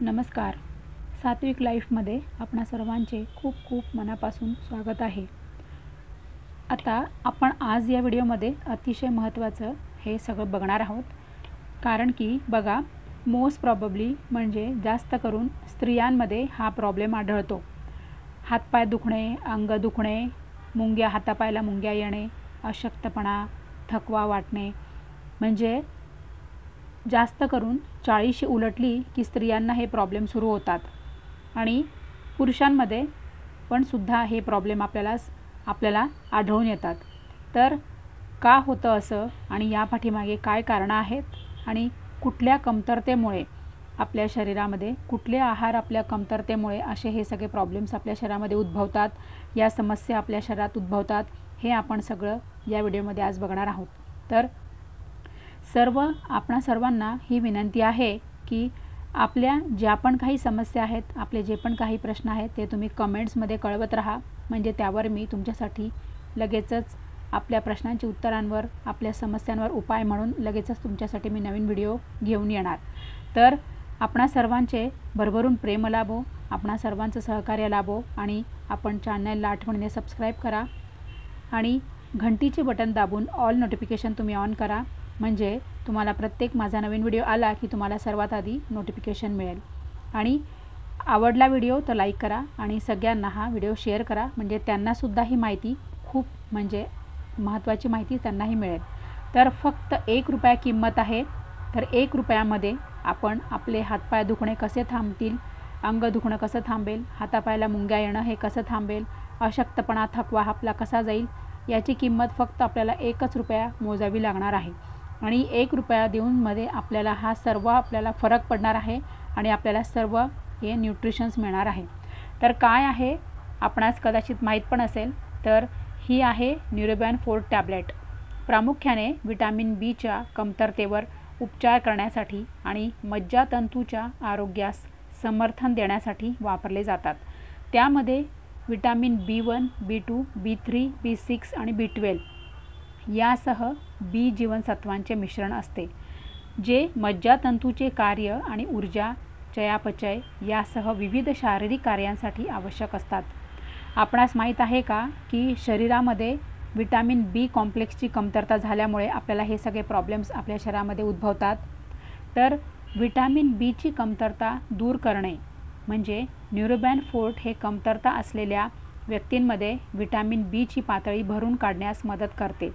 नमस्कार. सात्विक लाईफमध्ये आपणा सर्वांचे खूप खूप मनापासून स्वागत आहे. आता आपण आज या व्हिडिओमध्ये अतिशय महत्त्वाचं हे सगळं बघणार आहोत. कारण की बघा, मोस्ट प्रॉबब्ली म्हणजे जास्त करून स्त्रियांमध्ये हा प्रॉब्लेम आढळतो. हातपाय दुखणे, अंग दुखणे, मुंग्या, हातापायाला मुंग्या येणे, अशक्तपणा, थकवा वाटणे, म्हणजे जास्त करून 40 उलटली की स्त्रियांना हे प्रॉब्लेम सुरू होतात. आणि पुरुषांमध्ये पण सुद्धा हे प्रॉब्लेम आपल्याला आढळून येतात. तर का होतं असं आणि या पाठीमागे काय कारणं आहेत आणि कुठल्या कमतरतेमुळे आपल्या शरीरामध्ये, कुठले आहार आपल्या कमतरतेमुळे असे हे सगळे प्रॉब्लेम्स आपल्या शरीरामध्ये उद्भवतात, या समस्या आपल्या शरीरात उद्भवतात, हे आपण सगळं या व्हिडिओमध्ये आज बघणार आहोत. तर आपणा सर्वांना ही विनंती आहे की आपल्या ज्या पण काही समस्या आहेत, आपले जे पण काही प्रश्न आहेत ते तुम्ही कमेंट्समध्ये कळवत राहा. म्हणजे त्यावर मी तुमच्यासाठी लगेचच आपल्या प्रश्नांची उत्तरांवर, आपल्या समस्यांवर उपाय म्हणून लगेचच तुमच्यासाठी मी नवीन व्हिडिओ घेऊन येणार. तर आपणा सर्वांचे भरभरून प्रेम लाभो, आपणा सर्वांचं सहकार्य लाभो आणि आपण चॅनलला आठवणीने सबस्क्राईब करा आणि घंटीचे बटन दाबून ऑल नोटिफिकेशन तुम्ही ऑन करा. म्हणजे तुम्हाला प्रत्येक माझा नवीन व्हिडिओ आला की तुम्हाला सर्वात आधी नोटिफिकेशन मिळेल. आणि आवडला व्हिडिओ तर लाईक करा आणि सगळ्यांना हा व्हिडिओ शेअर करा. म्हणजे त्यांनासुद्धा ही माहिती खूप म्हणजे महत्त्वाची माहिती त्यांनाही मिळेल. तर फक्त 1 रुपया किंमत आहे. तर 1 रुपयामध्ये आपण आपले हातपाय दुखणे कसे थांबतील, अंग दुखणं कसं थांबेल, हातापायाला मुंग्या येणं हे कसं थांबेल, अशक्तपणा, थकवा आपला कसा जाईल, याची किंमत फक्त आपल्याला 1 रुपया मोजावी लागणार आहे. आणि 1 रुपया देऊनमध्ये आपल्याला हा सर्व फरक पडणार आहे आणि आपल्याला सर्व हे न्यूट्रिशन्स मिळणार आहे. तर काय आहे आपणास कदाचित माहीत पण असेल. तर ही आहे न्यूरोबॅन 4 टॅब्लेट. प्रामुख्याने विटॅमिन बीच्या कमतरतेवर उपचार करण्यासाठी आणि मज्जातंतूच्या आरोग्यास समर्थन देण्यासाठी वापरले जातात. त्यामध्ये vitamin B1, B2, B3, B6 आणि B12 यासह बी जीवनसत्वांचे मिश्रण असते, जे मज्जातंतूचे कार्य आणि ऊर्जा, चयापचय यासह विविध शारीरिक कार्यांसाठी आवश्यक असतात. आपणास माहीत आहे का की शरीरामध्ये विटॅमिन बी कॉम्प्लेक्सची कमतरता झाल्यामुळे आपल्याला हे सगळे प्रॉब्लेम्स आपल्या शरीरामध्ये उद्भवतात. तर विटॅमिन बीची कमतरता दूर करणे म्हणजे न्यूरोबॅन 4 हे कमतरता असलेल्या व्यक्तींमध्ये विटॅमिन बीची पातळी भरून काढण्यास मदत करते,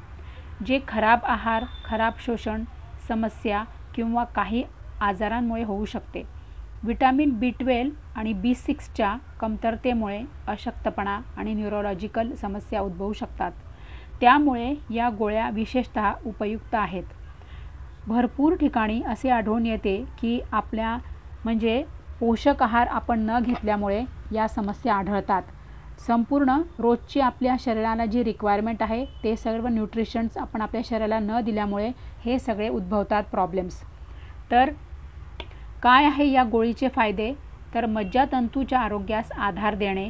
जे खराब आहार, खराब शोषण समस्या किंवा काही आजारांमुळे होऊ शकते. विटॅमिन B12 आणि B6च्या कमतरतेमुळे अशक्तपणा आणि न्यूरोलॉजिकल समस्या उद्भवू शकतात. त्यामुळे या गोळ्या विशेषतः उपयुक्त आहेत. भरपूर ठिकाणी असे आढळून येते की आपल्या म्हणजे पोषक आहार आपण न घेतल्यामुळे या समस्या आढळतात. संपूर्ण रोजची आपल्या शरीराला जी रिक्वायरमेंट आहे ते सर्व न्यूट्रिशन्स आपण आपल्या शरीराला न दिल्यामुळे हे सगळे उद्भवतात प्रॉब्लेम्स. तर काय आहे या गोळीचे फायदे? तर मज्जातंतूच्या आरोग्यास आधार देणे,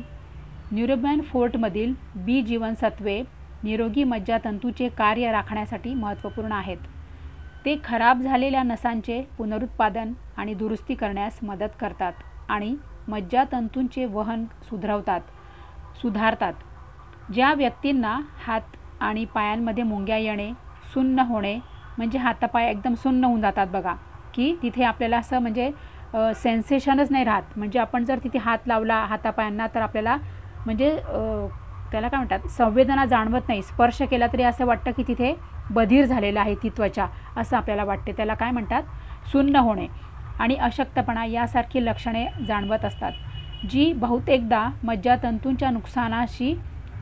न्यूरोबॅन 4मधील बी जीवनसत्वे निरोगी मज्जातंतूचे कार्य राखण्यासाठी महत्त्वपूर्ण आहेत. ते खराब झालेल्या नसांचे पुनरुत्पादन आणि दुरुस्ती करण्यास मदत करतात आणि मज्जातंतूंचे वहन सुधारतात. ज्या व्यक्तींना हात आणि पायांमध्ये मुंग्या येणे, सुन्न होणे, म्हणजे हातापाय एकदम सुन्न होऊन जातात बघा, की तिथे आपल्याला असं म्हणजे सेन्सेशनच नाही राहत. म्हणजे आपण जर तिथे हात लावला हातापायांना तर आपल्याला म्हणजे त्याला काय म्हणतात, संवेदना जाणवत नाही. स्पर्श केला तरी असं वाटतं की तिथे बधीर झालेलं आहे ती त्वचा, असं आपल्याला वाटते. त्याला काय म्हणतात, सुन्न होणे. आणि अशक्तपणा यासारखी लक्षणे जाणवत असतात, जी बहुतेकदा मज्जातंतूंच्या नुकसानाशी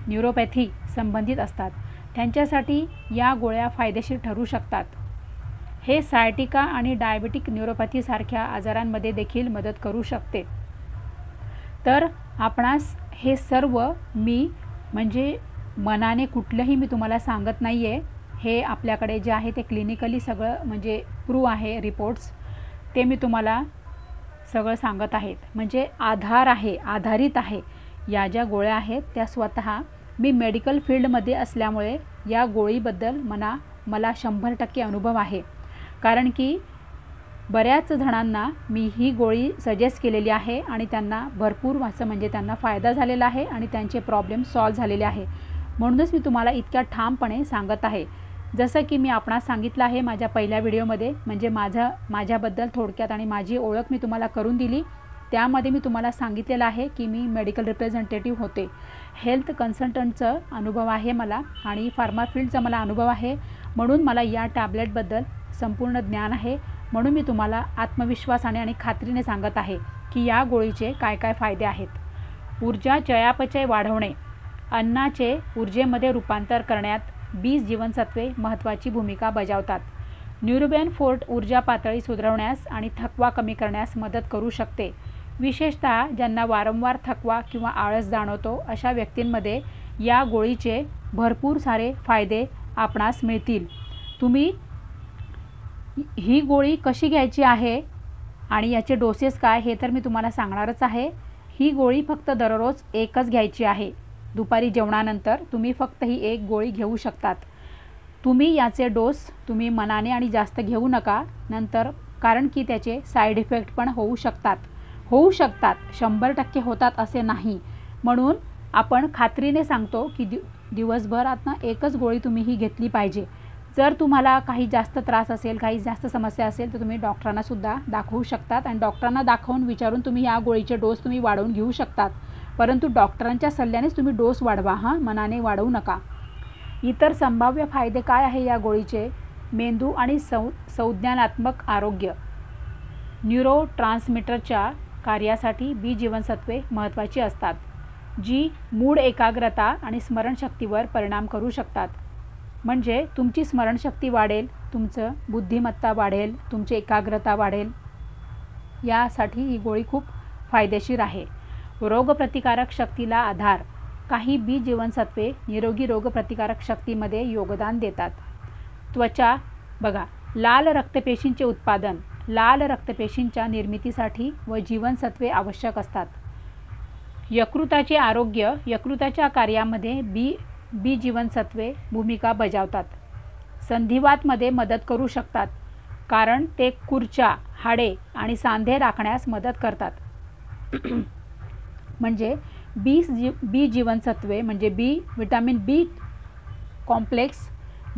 न्यूरोपॅथी संबंधित असतात. त्यांच्यासाठी या गोळ्या फायदेशीर ठरू शकतात. हे सायटिका आणि डायबेटिक न्यूरोपॅथीसारख्या आजारांमध्ये देखील मदत करू शकते. तर आपणास हे सर्व मी म्हणजे मनाने कुठलंही मी तुम्हाला सांगत नाही आहे. हे आपल्याकडे जे आहे ते क्लिनिकली सगळं म्हणजे प्रूव्ह आहे, रिपोर्ट्स ते मी तुम्हाला सगळं सांगत आहेत. म्हणजे आधारित आहे. या ज्या गोळ्या आहेत त्या स्वतः मी मेडिकल फील्डमध्ये असल्यामुळे या गोळीबद्दल मला 100% अनुभव आहे. कारण की बऱ्याच जणांना मी ही गोळी सजेस्ट केलेली आहे आणि त्यांना भरपूर असं म्हणजे त्यांना फायदा झालेला आहे आणि त्यांचे प्रॉब्लेम सॉल्व झालेले आहे. म्हणूनच मी तुम्हाला इतक्या ठामपणे सांगत आहे. जसं की मी आपणास सांगितलं आहे माझ्या पहिल्या व्हिडिओमध्ये, म्हणजे माझ्याबद्दल थोडक्यात आणि माझी ओळख मी तुम्हाला करून दिली. त्यामध्ये मी तुम्हाला सांगितलेलं आहे की मी मेडिकल रिप्रेझेंटेटिव्ह होते, हेल्थ कन्सल्टंटचं अनुभव आहे मला आणि फार्मा फील्डचा मला अनुभव आहे. म्हणून मला या टॅबलेटबद्दल संपूर्ण ज्ञान आहे. म्हणून मी तुम्हाला आत्मविश्वासाने आणि खात्रीने सांगत आहे की या गोळीचे काय काय फायदे आहेत. ऊर्जा चयापचय वाढवणे, अन्नाचे ऊर्जेमध्ये रूपांतर करण्यात बी जीवनसत्वे महत्त्वाची भूमिका बजावतात. न्यूरोबेन फोर्ट ऊर्जा पातळी सुधारण्यास आणि थकवा कमी करण्यास मदत करू शकते. विशेषतः ज्यांना वारंवार थकवा किंवा आळस जाणवतो अशा व्यक्तींमध्ये या गोळीचे भरपूर सारे फायदे आपणास मिळतील. तुम्ही ही गोळी कशी घ्यायची आहे आणि याचे डोसेस काय हे तर मी तुम्हाला सांगणारच आहे. ही गोळी फक्त दररोज एकच घ्यायची आहे. दुपारी जेवणानंतर तुम्ही फक्त ही एक गोळी घेऊ शकतात. तुम्ही याचे डोस तुम्ही मनाने आणि जास्त घेऊ नका नंतर, कारण की त्याचे साईड इफेक्ट पण होऊ शकतात. 100% होतात असे नाही. म्हणून आपण खात्रीने सांगतो की दिवसभरातनं एकच गोळी तुम्ही ही घेतली पाहिजे. जर तुम्हाला काही जास्त त्रास असेल, काही जास्त समस्या असेल तर तुम्ही डॉक्टरांनासुद्धा दाखवू शकतात आणि डॉक्टरांना दाखवून विचारून तुम्ही या गोळीचे डोस तुम्ही वाढवून घेऊ शकतात. परंतु डॉक्टरांच्या सल्ल्यानेच तुम्ही डोस वाढवा, मनाने वाढवू नका. इतर संभाव्य फायदे काय आहे या गोळीचे? मेंदू आणि संज्ञानात्मक आरोग्य, न्यूरोट्रान्समीटरच्या कार्यासाठी बी जीवनसत्वे महत्त्वाची असतात, जी मूड, एकाग्रता आणि स्मरणशक्तीवर परिणाम करू शकतात. म्हणजे तुमची स्मरणशक्ती वाढेल, तुमचं बुद्धिमत्ता वाढेल, तुमची एकाग्रता वाढेल. यासाठी ही गोळी खूप फायदेशीर आहे. रोगप्रतिकारक शक्तीला आधार, काही बी जीवनसत्वे निरोगी रोगप्रतिकारक शक्तीमध्ये योगदान देतात. त्वचा बघा, लाल रक्तपेशींचे उत्पादन, लाल रक्तपेशींच्या निर्मितीसाठी व जीवनसत्वे आवश्यक असतात. यकृताचे आरोग्य, यकृताच्या कार्यामध्ये बी जीवनसत्वे भूमिका बजावतात. संधिवातमध्ये मदत करू शकतात, कारण ते खुर्च्या, हाडे आणि सांधे राखण्यास मदत करतात. म्हणजे बी जीवनसत्वे म्हणजे विटॅमिन बी कॉम्प्लेक्स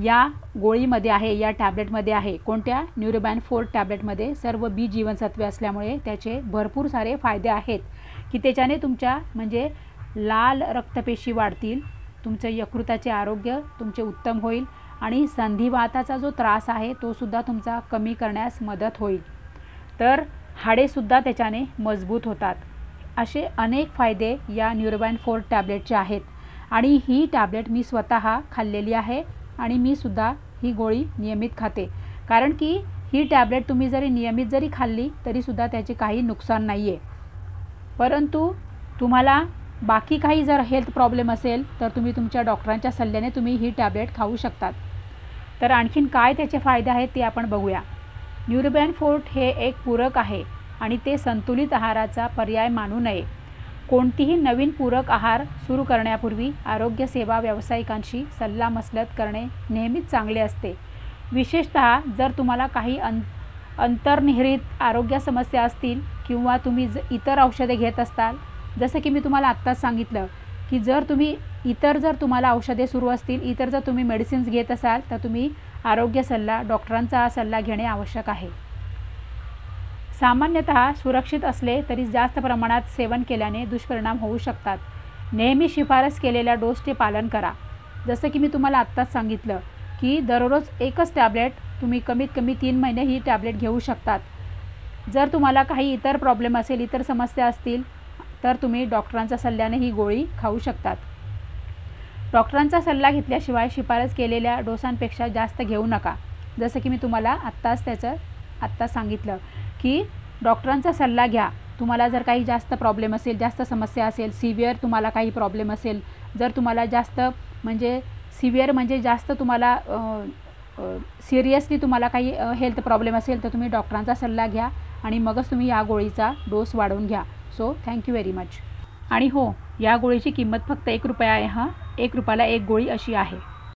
या गोळीमध्ये आहे, या टॅब्लेटमध्ये आहे. कोणत्या? न्यूरोबेन फोर्ट टॅब्लेटमध्ये सर्व बी जीवनसत्वे असल्यामुळे त्याचे भरपूर सारे फायदे आहेत की त्याच्याने तुमच्या म्हणजे लाल रक्तपेशी वाढतील, तुमचं यकृताचे आरोग्य तुमचे उत्तम होईल आणि संधिवाताचा जो त्रास आहे तो सुद्धा तुमचा कमी करण्यास मदत होईल. तर हाडेसुद्धा त्याच्याने मजबूत होतात. असे अनेक फायदे या न्यूरोबेन फोर्ट टॅब्लेटचे आहेत आणि ही टॅब्लेट मी स्वतः खाल्लेली आहे आणि मी सुद्धा ही गोळी नियमित खाते. कारण की ही टॅब्लेट तुम्ही जरी नियमित जरी खाल्ली तरीसुद्धा त्याचे काही नुकसान नाही आहे. परंतु तुम्हाला बाकी काही जर हेल्थ प्रॉब्लेम असेल तर तुम्ही तुमच्या डॉक्टरांच्या सल्ल्याने तुम्ही ही टॅब्लेट खाऊ शकतात. तर आणखीन काय त्याचे फायदे आहेत ते आपण बघूया. न्यूरोबेन फोर्ट हे एक पूरक आहे आणि ते संतुलित आहाराचा पर्याय मानू नये. कोणतीही नवीन पूरक आहार सुरू करण्यापूर्वी आरोग्य सेवा व्यावसायिकांशी सल्लामसलत करणे नेहमीच चांगले असते. विशेषतः जर तुम्हाला काही अंतर्निहित आरोग्य समस्या असतील किंवा तुम्ही इतर औषधे घेत असताल. जसं की मी तुम्हाला आत्ताच सांगितलं की जर तुम्हाला औषधे सुरू असतील, जर तुम्ही मेडिसिन्स घेत असाल तर तुम्ही आरोग्य सल्ला, डॉक्टरांचा सल्ला घेणे आवश्यक आहे. सामान्यतः सुरक्षित असले तरी जास्त प्रमाणात सेवन केल्याने दुष्परिणाम होऊ शकतात. नेहमी शिफारस केलेल्या डोसचे पालन करा. जसं की मी तुम्हाला आत्ताच सांगितलं की दररोज एकच टॅब्लेट तुम्ही कमीत कमी 3 महिने ही टॅब्लेट घेऊ शकतात. जर तुम्हाला काही इतर प्रॉब्लेम असेल, इतर समस्या असतील तर तुम्ही डॉक्टरांच्या सल्ल्याने ही गोळी खाऊ शकतात. डॉक्टरांचा सल्ला घेतल्याशिवाय शिफारस केलेल्या डोसांपेक्षा जास्त घेऊ नका. जसं की मी तुम्हाला आत्ताच सांगितलं की डॉक्टरांचा सल्ला घ्या. तुम्हाला जर काही जास्त प्रॉब्लेम असेल, जास्त समस्या असेल, सिव्हिअर तुम्हाला काही प्रॉब्लेम असेल, जर तुम्हाला जास्त म्हणजे सिव्हिअर म्हणजे जास्त तुम्हाला सिरियसली तुम्हाला काही हेल्थ प्रॉब्लेम असेल तर तुम्ही डॉक्टरांचा सल्ला घ्या आणि मगच तुम्ही या गोळीचा डोस वाढवून घ्या. So thank you very much. आणि हो, या गोळीची किंमत फक्त ₹1 आहे. 1 रुपयाला एक गोळी अशी आहे.